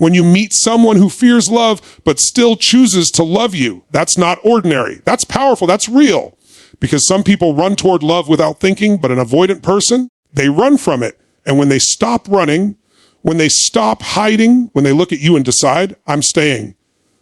When you meet someone who fears love but still chooses to love you, that's not ordinary. That's powerful. That's real. Because some people run toward love without thinking, but an avoidant person, they run from it. And when they stop running, when they stop hiding, when they look at you and decide, I'm staying,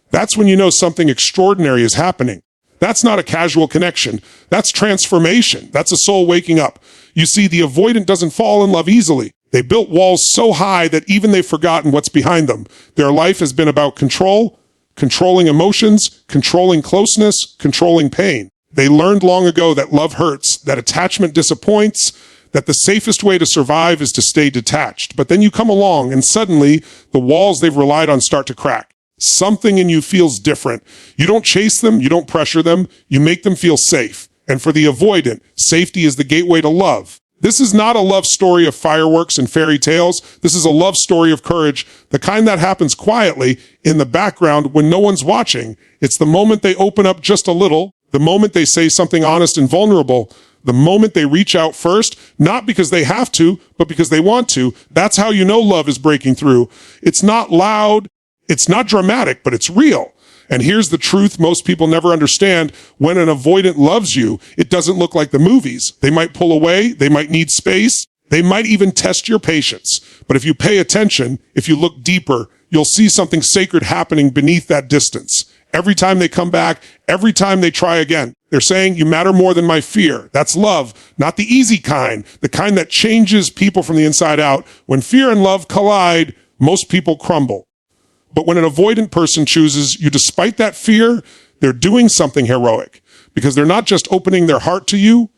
that's when you know something extraordinary is happening. That's not a casual connection. That's transformation. That's a soul waking up. You see, the avoidant doesn't fall in love easily. They built walls so high that even they've forgotten what's behind them. Their life has been about control, controlling emotions, controlling closeness, controlling pain. They learned long ago that love hurts, that attachment disappoints, that the safest way to survive is to stay detached. But then you come along and suddenly the walls they've relied on start to crack. Something in you feels different. You don't chase them, you don't pressure them, you make them feel safe. And for the avoidant, safety is the gateway to love. This is not a love story of fireworks and fairy tales. This is a love story of courage, the kind that happens quietly in the background when no one's watching. It's the moment they open up just a little, the moment they say something honest and vulnerable, the moment they reach out first, not because they have to, but because they want to. That's how you know love is breaking through. It's not loud, it's not dramatic, but it's real. And here's the truth most people never understand. When an avoidant loves you, it doesn't look like the movies. They might pull away, they might need space, they might even test your patience. But if you pay attention, if you look deeper, you'll see something sacred happening beneath that distance. Every time they come back, every time they try again, they're saying, you matter more than my fear. That's love, not the easy kind, the kind that changes people from the inside out. When fear and love collide, most people crumble. But when an avoidant person chooses you despite that fear, they're doing something heroic, because they're not just opening their heart to you,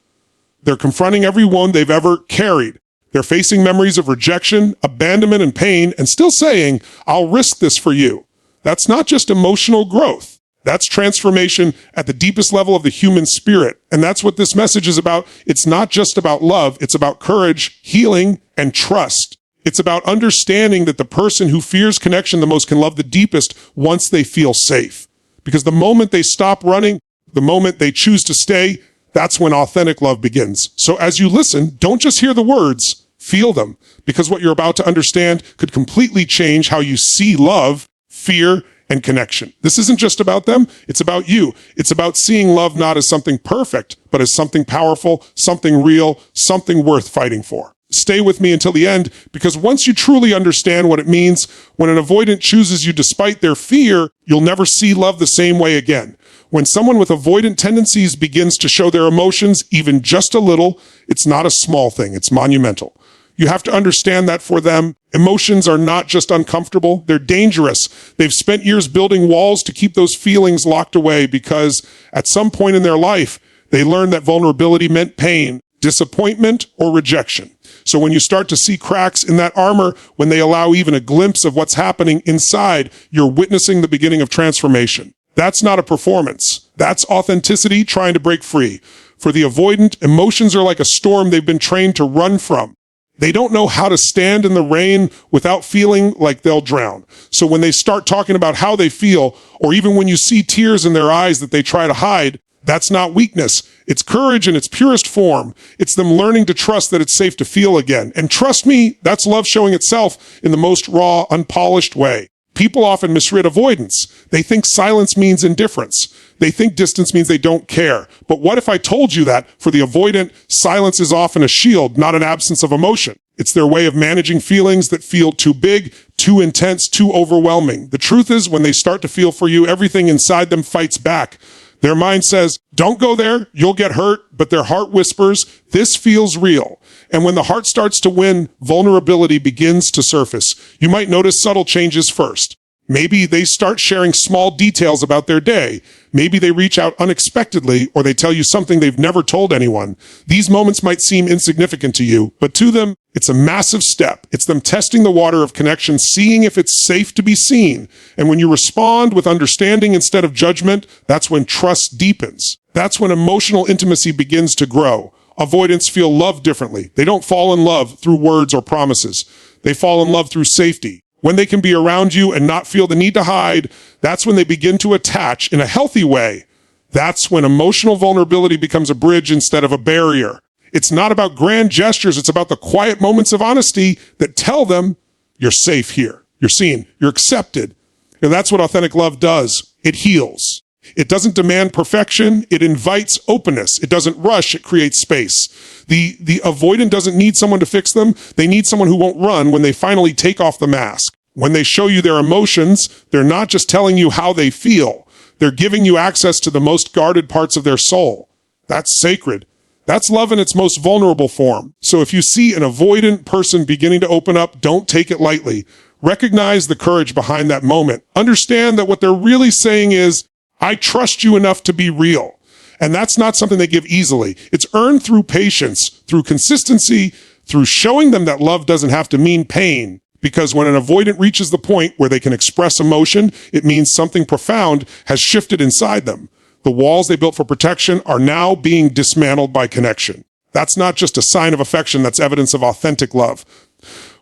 they're confronting every wound they've ever carried. They're facing memories of rejection, abandonment, and pain, and still saying, I'll risk this for you. That's not just emotional growth. That's transformation at the deepest level of the human spirit. And that's what this message is about. It's not just about love. It's about courage, healing, and trust. It's about understanding that the person who fears connection the most can love the deepest once they feel safe. Because the moment they stop running, the moment they choose to stay, that's when authentic love begins. So as you listen, don't just hear the words, feel them. Because what you're about to understand could completely change how you see love, fear, and connection. This isn't just about them, it's about you. It's about seeing love not as something perfect, but as something powerful, something real, something worth fighting for. Stay with me until the end, because once you truly understand what it means, when an avoidant chooses you despite their fear, you'll never see love the same way again. When someone with avoidant tendencies begins to show their emotions, even just a little, it's not a small thing, it's monumental. You have to understand that for them, emotions are not just uncomfortable, they're dangerous. They've spent years building walls to keep those feelings locked away because at some point in their life, they learned that vulnerability meant pain, disappointment, or rejection. So when you start to see cracks in that armor, when they allow even a glimpse of what's happening inside, you're witnessing the beginning of transformation. That's not a performance. That's authenticity trying to break free. For the avoidant, emotions are like a storm they've been trained to run from. They don't know how to stand in the rain without feeling like they'll drown. So when they start talking about how they feel, or even when you see tears in their eyes that they try to hide, that's not weakness. It's courage in its purest form. It's them learning to trust that it's safe to feel again. And trust me, that's love showing itself in the most raw, unpolished way. People often misread avoidance. They think silence means indifference. They think distance means they don't care. But what if I told you that for the avoidant, silence is often a shield, not an absence of emotion? It's their way of managing feelings that feel too big, too intense, too overwhelming. The truth is, when they start to feel for you, everything inside them fights back. Their mind says, don't go there, you'll get hurt, but their heart whispers, this feels real. And when the heart starts to win, vulnerability begins to surface. You might notice subtle changes first. Maybe they start sharing small details about their day. Maybe they reach out unexpectedly, or they tell you something they've never told anyone. These moments might seem insignificant to you, but to them, it's a massive step. It's them testing the water of connection, seeing if it's safe to be seen. And when you respond with understanding instead of judgment, that's when trust deepens. That's when emotional intimacy begins to grow. Avoidants feel love differently. They don't fall in love through words or promises. They fall in love through safety. When they can be around you and not feel the need to hide, that's when they begin to attach in a healthy way. That's when emotional vulnerability becomes a bridge instead of a barrier. It's not about grand gestures. It's about the quiet moments of honesty that tell them you're safe here. you're seen, you're accepted. And that's what authentic love does. It heals. It doesn't demand perfection. It invites openness. It doesn't rush. It creates space. The avoidant doesn't need someone to fix them. They need someone who won't run when they finally take off the mask. When they show you their emotions, they're not just telling you how they feel. They're giving you access to the most guarded parts of their soul. That's sacred. That's love in its most vulnerable form. So if you see an avoidant person beginning to open up, don't take it lightly. Recognize the courage behind that moment. Understand that what they're really saying is, I trust you enough to be real. And that's not something they give easily. It's earned through patience, through consistency, through showing them that love doesn't have to mean pain. Because when an avoidant reaches the point where they can express emotion, it means something profound has shifted inside them. The walls they built for protection are now being dismantled by connection. That's not just a sign of affection, that's evidence of authentic love.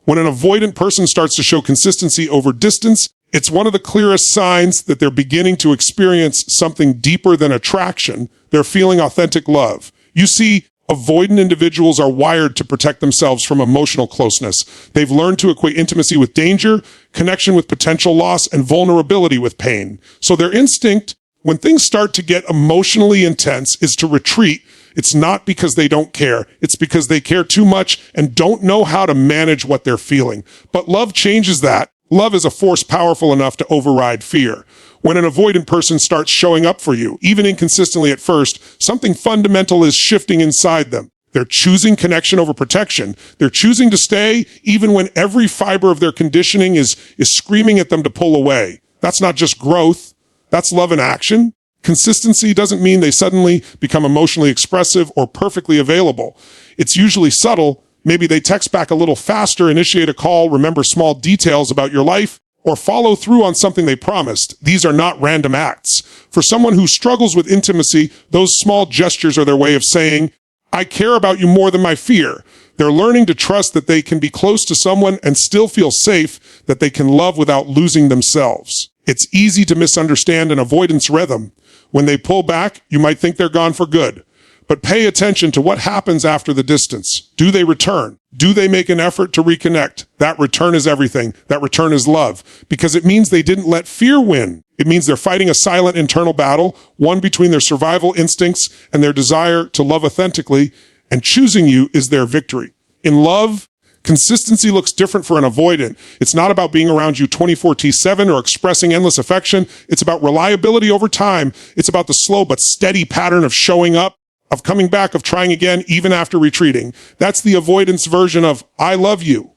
When an avoidant person starts to show consistency over distance, it's one of the clearest signs that they're beginning to experience something deeper than attraction. They're feeling authentic love. You see, avoidant individuals are wired to protect themselves from emotional closeness. They've learned to equate intimacy with danger, connection with potential loss, and vulnerability with pain. So their instinct, when things start to get emotionally intense, is to retreat. It's not because they don't care. It's because they care too much and don't know how to manage what they're feeling. But love changes that. Love is a force powerful enough to override fear. When an avoidant person starts showing up for you, even inconsistently at first, something fundamental is shifting inside them. They're choosing connection over protection. They're choosing to stay even when every fiber of their conditioning is screaming at them to pull away. That's not just growth. That's love in action. Consistency doesn't mean they suddenly become emotionally expressive or perfectly available. It's usually subtle. Maybe they text back a little faster, initiate a call, remember small details about your life, or follow through on something they promised. These are not random acts. For someone who struggles with intimacy, those small gestures are their way of saying, I care about you more than my fear. They're learning to trust that they can be close to someone and still feel safe, that they can love without losing themselves. It's easy to misunderstand an avoidance rhythm. When they pull back, you might think they're gone for good. But pay attention to what happens after the distance. Do they return? Do they make an effort to reconnect? That return is everything. That return is love. Because it means they didn't let fear win. It means they're fighting a silent internal battle, one between their survival instincts and their desire to love authentically, and choosing you is their victory. In love, consistency looks different for an avoidant. It's not about being around you 24/7 or expressing endless affection. It's about reliability over time. It's about the slow but steady pattern of showing up, of coming back, of trying again, even after retreating. That's the avoidance version of, I love you.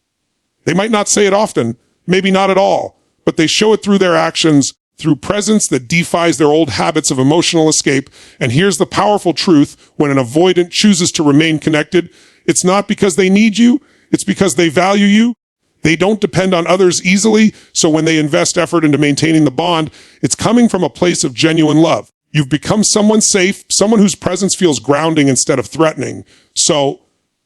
They might not say it often, maybe not at all, but they show it through their actions, through presence that defies their old habits of emotional escape. And here's the powerful truth. When an avoidant chooses to remain connected, it's not because they need you, it's because they value you. They don't depend on others easily, so when they invest effort into maintaining the bond, it's coming from a place of genuine love. You've become someone safe, someone whose presence feels grounding instead of threatening. So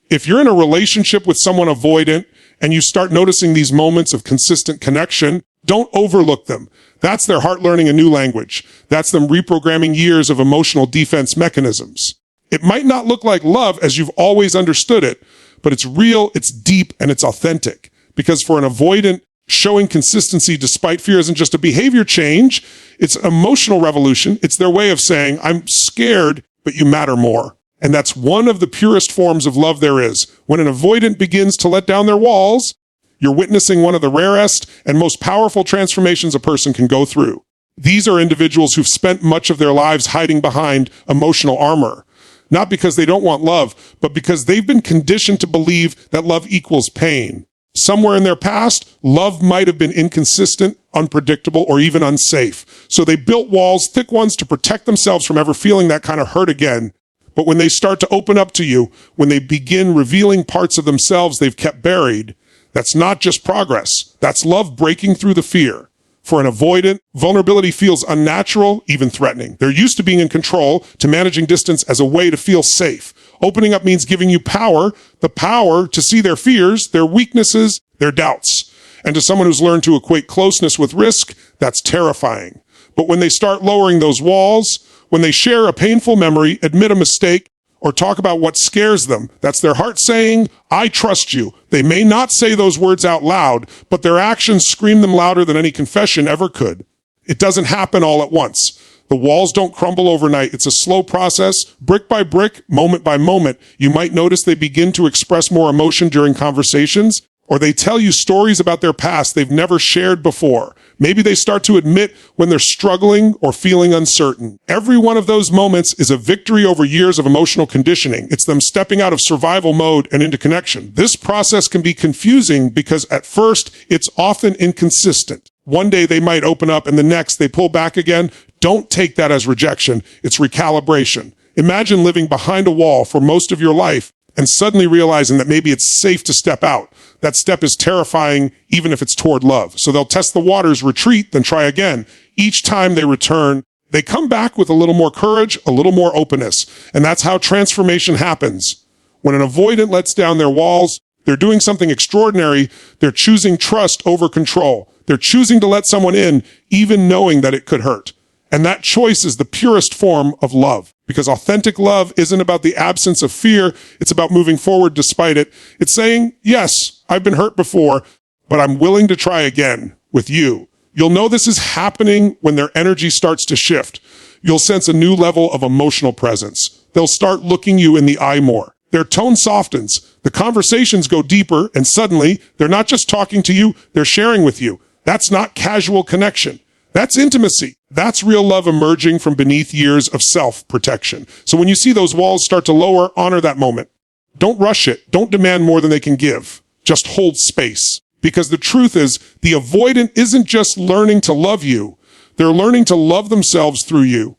if you're in a relationship with someone avoidant and you start noticing these moments of consistent connection, don't overlook them. That's their heart learning a new language. That's them reprogramming years of emotional defense mechanisms. It might not look like love as you've always understood it, but it's real, it's deep, and it's authentic. Because for an avoidant, showing consistency despite fear isn't just a behavior change, it's emotional revolution. It's their way of saying, I'm scared, but you matter more. And that's one of the purest forms of love there is. When an avoidant begins to let down their walls, you're witnessing one of the rarest and most powerful transformations a person can go through. These are individuals who've spent much of their lives hiding behind emotional armor. Not because they don't want love, but because they've been conditioned to believe that love equals pain. Somewhere in their past, love might have been inconsistent, unpredictable, or even unsafe. So they built walls, thick ones, to protect themselves from ever feeling that kind of hurt again. But when they start to open up to you, when they begin revealing parts of themselves they've kept buried, that's not just progress. That's love breaking through the fear. For an avoidant, vulnerability feels unnatural, even threatening. They're used to being in control, to managing distance as a way to feel safe. Opening up means giving you power, the power to see their fears, their weaknesses, their doubts. And to someone who's learned to equate closeness with risk, that's terrifying. But when they start lowering those walls, when they share a painful memory, admit a mistake, or talk about what scares them. That's their heart saying, I trust you. They may not say those words out loud, but their actions scream them louder than any confession ever could. It doesn't happen all at once. The walls don't crumble overnight. It's a slow process, brick by brick, moment by moment. You might notice they begin to express more emotion during conversations, or they tell you stories about their past they've never shared before. Maybe they start to admit when they're struggling or feeling uncertain. Every one of those moments is a victory over years of emotional conditioning. It's them stepping out of survival mode and into connection. This process can be confusing because at first it's often inconsistent. One day they might open up and the next they pull back again. Don't take that as rejection. It's recalibration. Imagine living behind a wall for most of your life and suddenly realizing that maybe it's safe to step out. That step is terrifying, even if it's toward love. So they'll test the waters, retreat, then try again. Each time they return, they come back with a little more courage, a little more openness. And that's how transformation happens. When an avoidant lets down their walls, they're doing something extraordinary. They're choosing trust over control. They're choosing to let someone in, even knowing that it could hurt. And that choice is the purest form of love. Because authentic love isn't about the absence of fear. It's about moving forward despite it. It's saying, yes, I've been hurt before, but I'm willing to try again with you. You'll know this is happening when their energy starts to shift. You'll sense a new level of emotional presence. They'll start looking you in the eye more. Their tone softens. The conversations go deeper, and suddenly they're not just talking to you, they're sharing with you. That's not casual connection. That's intimacy. That's real love emerging from beneath years of self-protection. So when you see those walls start to lower, honor that moment. Don't rush it. Don't demand more than they can give. Just hold space. Because the truth is, the avoidant isn't just learning to love you. They're learning to love themselves through you.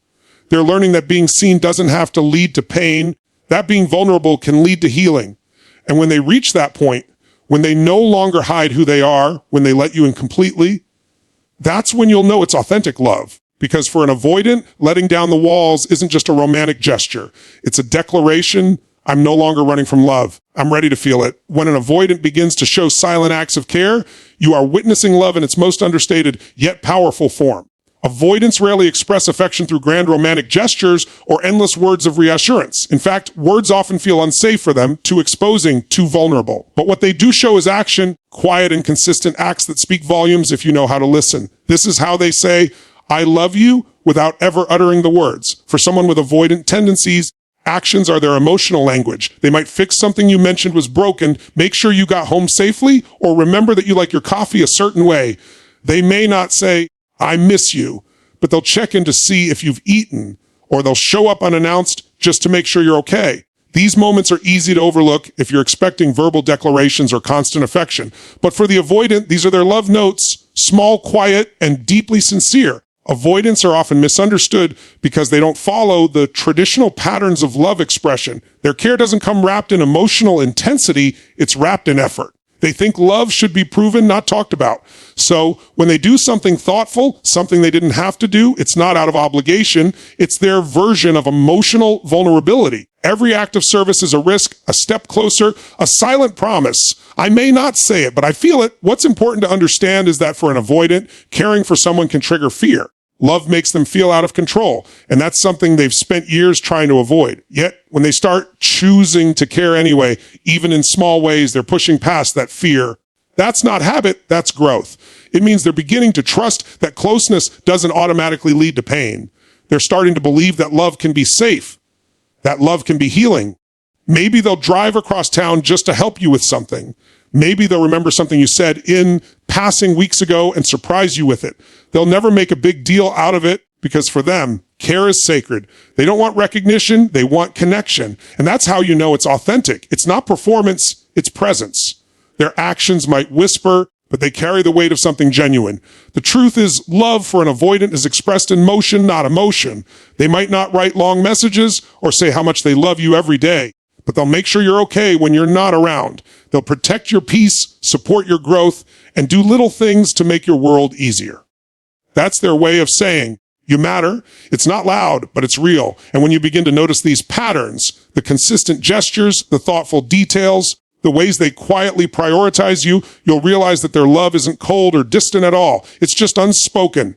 They're learning that being seen doesn't have to lead to pain. That being vulnerable can lead to healing. And when they reach that point, when they no longer hide who they are, when they let you in completely, that's when you'll know it's authentic love. Because for an avoidant, letting down the walls isn't just a romantic gesture. It's a declaration, I'm no longer running from love. I'm ready to feel it. When an avoidant begins to show silent acts of care, you are witnessing love in its most understated yet powerful form. Avoidants rarely express affection through grand romantic gestures or endless words of reassurance. In fact, words often feel unsafe for them, too exposing, too vulnerable. But what they do show is action, quiet and consistent acts that speak volumes if you know how to listen. This is how they say, I love you, without ever uttering the words. For someone with avoidant tendencies, actions are their emotional language. They might fix something you mentioned was broken, make sure you got home safely, or remember that you like your coffee a certain way. They may not say, I miss you, but they'll check in to see if you've eaten, or they'll show up unannounced just to make sure you're okay. These moments are easy to overlook if you're expecting verbal declarations or constant affection. But for the avoidant, these are their love notes, small, quiet, and deeply sincere. Avoidants are often misunderstood because they don't follow the traditional patterns of love expression. Their care doesn't come wrapped in emotional intensity, it's wrapped in effort. They think love should be proven, not talked about. So when they do something thoughtful, something they didn't have to do, it's not out of obligation. It's their version of emotional vulnerability. Every act of service is a risk, a step closer, a silent promise. I may not say it, but I feel it. What's important to understand is that for an avoidant, caring for someone can trigger fear. Love makes them feel out of control, and that's something they've spent years trying to avoid. Yet, when they start choosing to care anyway, even in small ways, they're pushing past that fear. That's not habit, that's growth. It means they're beginning to trust that closeness doesn't automatically lead to pain. They're starting to believe that love can be safe, that love can be healing. Maybe they'll drive across town just to help you with something. Maybe they'll remember something you said in passing weeks ago and surprise you with it. They'll never make a big deal out of it because for them, care is sacred. They don't want recognition, they want connection. And that's how you know it's authentic. It's not performance, it's presence. Their actions might whisper, but they carry the weight of something genuine. The truth is, love for an avoidant is expressed in motion, not emotion. They might not write long messages or say how much they love you every day, but they'll make sure you're okay when you're not around. They'll protect your peace, support your growth, and do little things to make your world easier. That's their way of saying, you matter. It's not loud, but it's real. And when you begin to notice these patterns, the consistent gestures, the thoughtful details, the ways they quietly prioritize you, you'll realize that their love isn't cold or distant at all. It's just unspoken.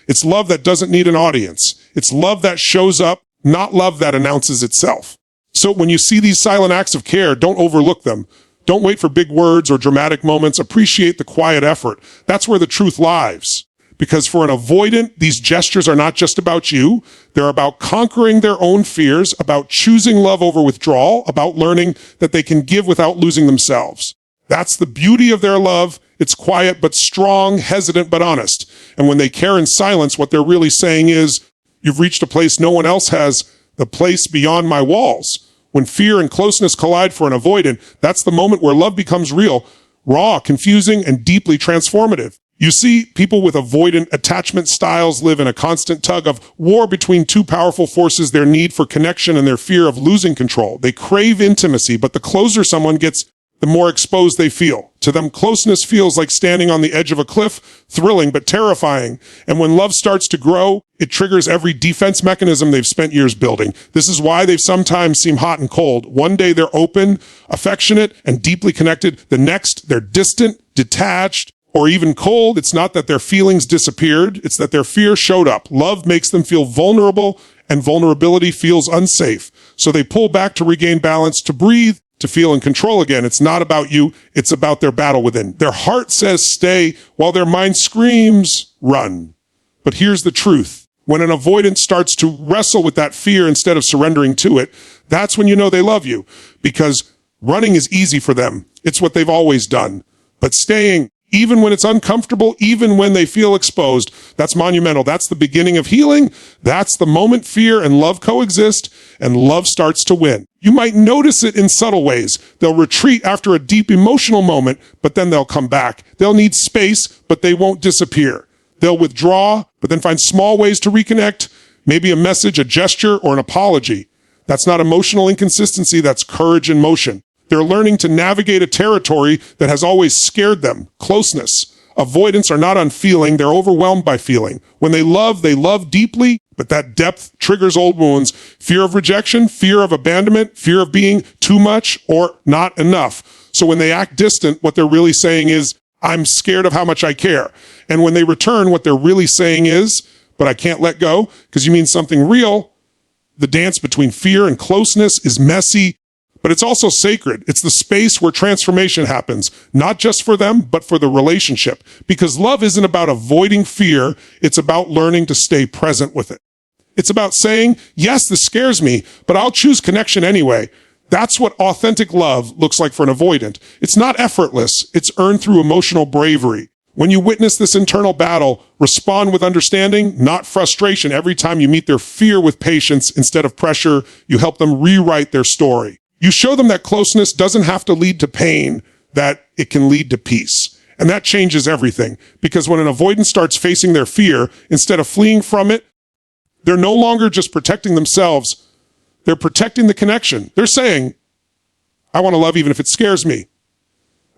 It's love that doesn't need an audience. It's love that shows up, not love that announces itself. So when you see these silent acts of care, don't overlook them. Don't wait for big words or dramatic moments. Appreciate the quiet effort. That's where the truth lies. Because for an avoidant, these gestures are not just about you. They're about conquering their own fears, about choosing love over withdrawal, about learning that they can give without losing themselves. That's the beauty of their love. It's quiet but strong, hesitant but honest. And when they care in silence, what they're really saying is, you've reached a place no one else has, the place beyond my walls. When fear and closeness collide for an avoidant, that's the moment where love becomes real, raw, confusing, and deeply transformative. You see, people with avoidant attachment styles live in a constant tug of war between two powerful forces, their need for connection and their fear of losing control. They crave intimacy, but the closer someone gets, the more exposed they feel. To them, closeness feels like standing on the edge of a cliff, thrilling but terrifying. And when love starts to grow, it triggers every defense mechanism they've spent years building. This is why they sometimes seem hot and cold. One day they're open, affectionate, and deeply connected. The next, they're distant, detached, or even cold. It's not that their feelings disappeared. It's that their fear showed up. Love makes them feel vulnerable, and vulnerability feels unsafe. So they pull back to regain balance, to breathe, to feel in control again. It's not about you. It's about their battle within. Their heart says stay, while their mind screams run. But here's the truth. When an avoidant starts to wrestle with that fear instead of surrendering to it, that's when you know they love you. Because running is easy for them. It's what they've always done. But staying, even when it's uncomfortable, even when they feel exposed, that's monumental. That's the beginning of healing. That's the moment fear and love coexist, and love starts to win. You might notice it in subtle ways. They'll retreat after a deep emotional moment, but then they'll come back. They'll need space, but they won't disappear. They'll withdraw, but then find small ways to reconnect, maybe a message, a gesture, or an apology. That's not emotional inconsistency, that's courage in motion. They're learning to navigate a territory that has always scared them, closeness. Avoidants are not unfeeling, they're overwhelmed by feeling. When they love deeply, but that depth triggers old wounds. Fear of rejection, fear of abandonment, fear of being too much or not enough. So when they act distant, what they're really saying is, I'm scared of how much I care. And when they return, what they're really saying is, but I can't let go, because you mean something real. The dance between fear and closeness is messy, but it's also sacred. It's the space where transformation happens, not just for them, but for the relationship. Because love isn't about avoiding fear, it's about learning to stay present with it. It's about saying, yes, this scares me, but I'll choose connection anyway. That's what authentic love looks like for an avoidant. It's not effortless, it's earned through emotional bravery. When you witness this internal battle, respond with understanding, not frustration. Every time you meet their fear with patience instead of pressure, you help them rewrite their story. You show them that closeness doesn't have to lead to pain, that it can lead to peace. And that changes everything. Because when an avoidant starts facing their fear, instead of fleeing from it, they're no longer just protecting themselves, they're protecting the connection. They're saying, I want to love even if it scares me.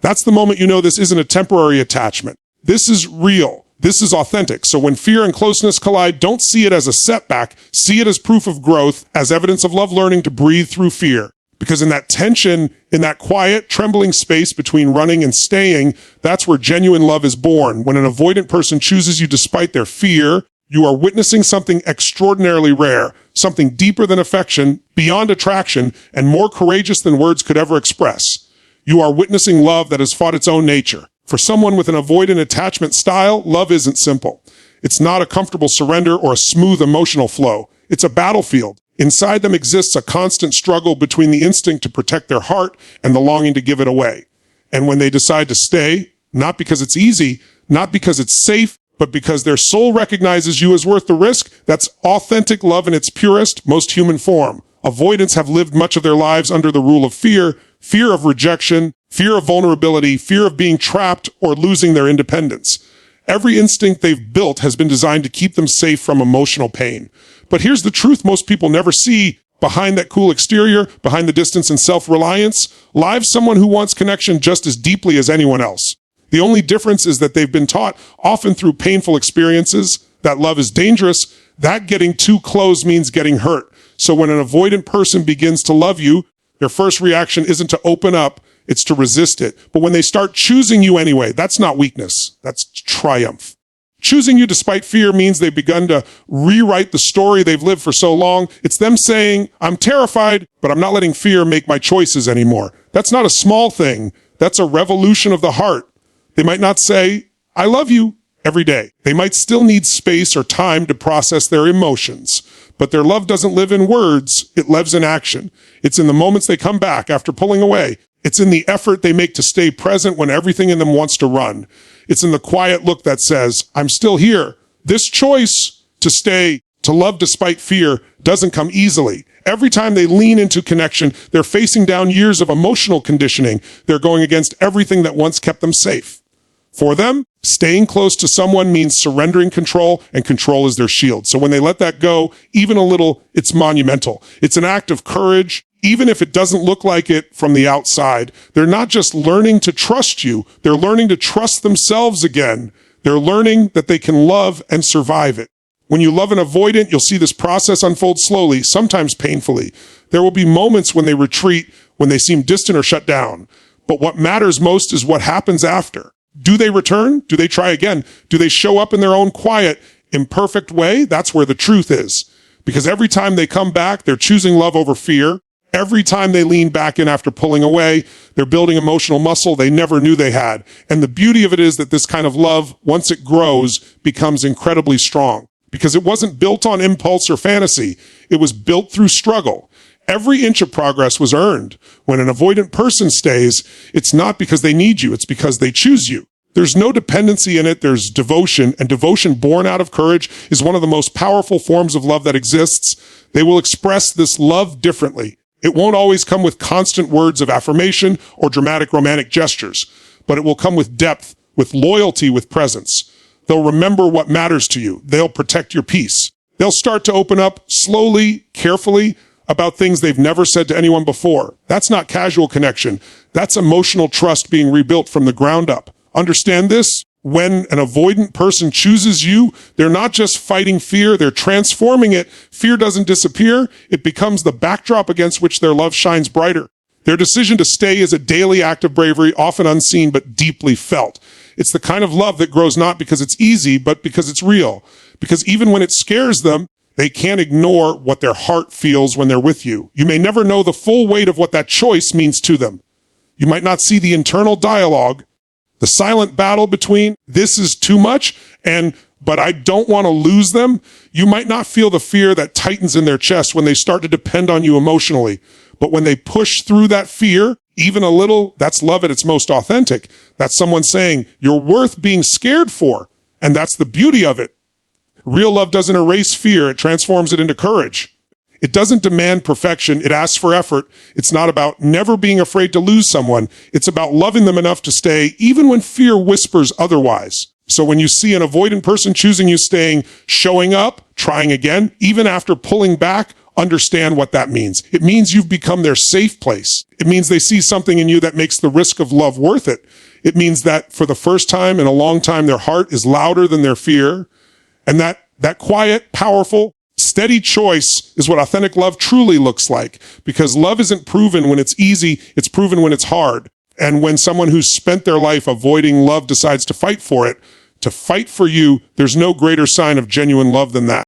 That's the moment you know this isn't a temporary attachment. This is real. This is authentic. So when fear and closeness collide, don't see it as a setback. See it as proof of growth, as evidence of love learning to breathe through fear. Because in that tension, in that quiet, trembling space between running and staying, that's where genuine love is born. When an avoidant person chooses you despite their fear, you are witnessing something extraordinarily rare, something deeper than affection, beyond attraction, and more courageous than words could ever express. You are witnessing love that has fought its own nature. For someone with an avoidant attachment style, love isn't simple. It's not a comfortable surrender or a smooth emotional flow. It's a battlefield. Inside them exists a constant struggle between the instinct to protect their heart and the longing to give it away. And when they decide to stay, not because it's easy, not because it's safe, but because their soul recognizes you as worth the risk, that's authentic love in its purest, most human form. Avoidants have lived much of their lives under the rule of fear, fear of rejection, fear of vulnerability, fear of being trapped or losing their independence. Every instinct they've built has been designed to keep them safe from emotional pain. But here's the truth most people never see. Behind that cool exterior, behind the distance and self-reliance, lives someone who wants connection just as deeply as anyone else. The only difference is that they've been taught, often through painful experiences, that love is dangerous, that getting too close means getting hurt. So when an avoidant person begins to love you, their first reaction isn't to open up, it's to resist it. But when they start choosing you anyway, that's not weakness, that's triumph. Choosing you despite fear means they've begun to rewrite the story they've lived for so long. It's them saying, I'm terrified, but I'm not letting fear make my choices anymore. That's not a small thing. That's a revolution of the heart. They might not say, I love you every day. They might still need space or time to process their emotions. But their love doesn't live in words, it lives in action. It's in the moments they come back after pulling away. It's in the effort they make to stay present when everything in them wants to run. It's in the quiet look that says, I'm still here. This choice to stay, to love despite fear, doesn't come easily. Every time they lean into connection, they're facing down years of emotional conditioning. They're going against everything that once kept them safe. For them, staying close to someone means surrendering control, and control is their shield. So when they let that go, even a little, it's monumental. It's an act of courage, even if it doesn't look like it from the outside. They're not just learning to trust you, they're learning to trust themselves again. They're learning that they can love and survive it. When you love an avoidant, you'll see this process unfold slowly, sometimes painfully. There will be moments when they retreat, when they seem distant or shut down. But what matters most is what happens after. Do they return? Do they try again? Do they show up in their own quiet, imperfect way? That's where the truth is. Because every time they come back, they're choosing love over fear. Every time they lean back in after pulling away, they're building emotional muscle they never knew they had. And the beauty of it is that this kind of love, once it grows, becomes incredibly strong. Because it wasn't built on impulse or fantasy. It was built through struggle. Every inch of progress was earned. When an avoidant person stays, it's not because they need you, it's because they choose you. There's no dependency in it, there's devotion, and devotion born out of courage is one of the most powerful forms of love that exists. They will express this love differently. It won't always come with constant words of affirmation or dramatic romantic gestures, but it will come with depth, with loyalty, with presence. They'll remember what matters to you. They'll protect your peace. They'll start to open up slowly, carefully, about things they've never said to anyone before. That's not casual connection. That's emotional trust being rebuilt from the ground up. Understand this? When an avoidant person chooses you, they're not just fighting fear, they're transforming it. Fear doesn't disappear. It becomes the backdrop against which their love shines brighter. Their decision to stay is a daily act of bravery, often unseen but deeply felt. It's the kind of love that grows not because it's easy, but because it's real. Because even when it scares them, they can't ignore what their heart feels when they're with you. You may never know the full weight of what that choice means to them. You might not see the internal dialogue, the silent battle between this is too much and but I don't want to lose them. You might not feel the fear that tightens in their chest when they start to depend on you emotionally. But when they push through that fear, even a little, that's love at its most authentic. That's someone saying, you're worth being scared for. And that's the beauty of it. Real love doesn't erase fear, it transforms it into courage. It doesn't demand perfection, it asks for effort. It's not about never being afraid to lose someone. It's about loving them enough to stay, even when fear whispers otherwise. So when you see an avoidant person choosing you staying, showing up, trying again, even after pulling back, understand what that means. It means you've become their safe place. It means they see something in you that makes the risk of love worth it. It means that for the first time in a long time, their heart is louder than their fear. And that quiet, powerful, steady choice is what authentic love truly looks like. Because love isn't proven when it's easy, it's proven when it's hard. And when someone who's spent their life avoiding love decides to fight for it, to fight for you, there's no greater sign of genuine love than that.